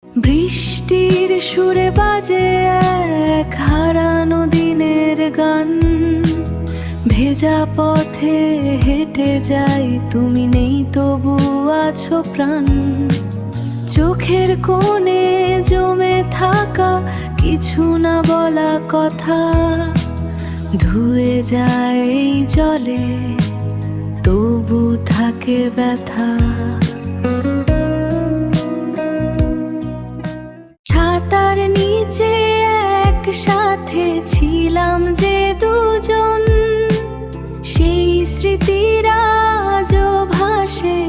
বৃষ্টির সুরে বাজে এক হারানো দিনের গান, ভেজা পথে হেঁটে যাই, তুমি নেই তবু আছো প্রাণ। চোখের কোণে জমে থাকা কিছু না বলা কথা ধুয়ে যায় এই জলে, তবু থাকে ব্যথা। ছাতার নিচে একসাথে ছিলাম যে দুজন, সেই স্মৃতিরা আজও ভাসে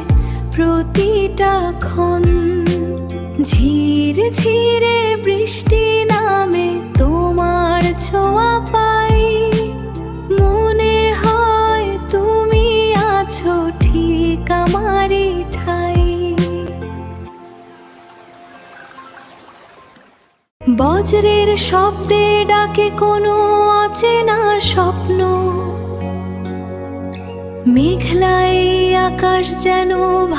প্রতিটা ক্ষণ। ঝির ঝিরে বৃষ্টি নামে তোমার ছোঁয়া পাই, মনে হয় তুমি আছো ঠিক আমারই ঠাই। বজ্রের শব্দে ডাকে কোনো অচেনা স্বপ্ন, মেঘলাই আকাশ যেন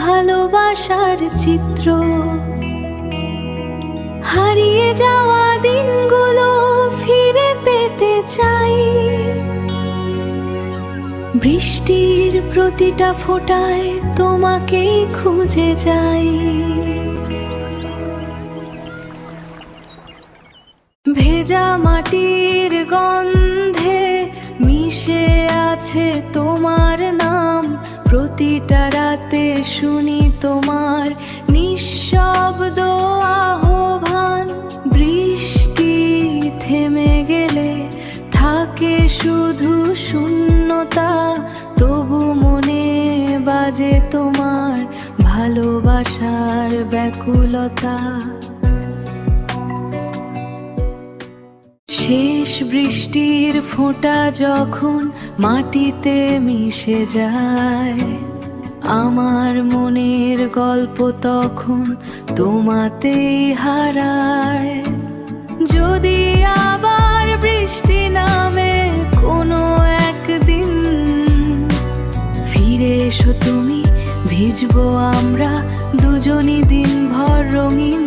ভালোবাসার চিত্র। হারিয়ে যাওয়া দিনগুলো ফিরে পেতে চাই, বৃষ্টির প্রতিটা ফোঁটায় তোমাকেই খুঁজে যাই। ভেজা মাটির গন্ধে মিশে আছে তোমার নাম, প্রতিটা রাতে শুনি তোমার নিঃশব্দ আহ্বান। বৃষ্টি থেমে গেলে থাকে শুধু শূন্যতা, তবু মনে বাজে তোমার ভালোবাসার ব্যাকুলতা। শেষ বৃষ্টির ফোঁটা যখন মাটিতে মিশে যায়, আমার মনের গল্প তখন তোমাতেই হারায়। যদি আবার বৃষ্টি নামে কোনো একদিন, ফিরে এসো তুমি, ভিজবো আমরা দুজনই দিনভর রঙিন।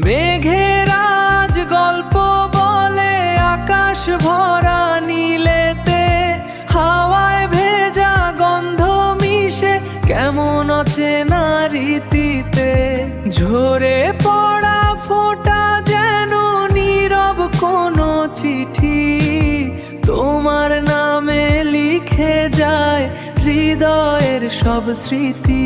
মেঘের আজ গল্প বলে আকাশ ভরা নীলেতে, হাওয়ায় ভেজা গন্ধ মিশে কেমন অচেনা রীতিতে। ঝরে পড়া ফোঁটা যেন নীরব কোনো চিঠি, তোমার নামে লিখে যায় হৃদয়ের সব স্মৃতি।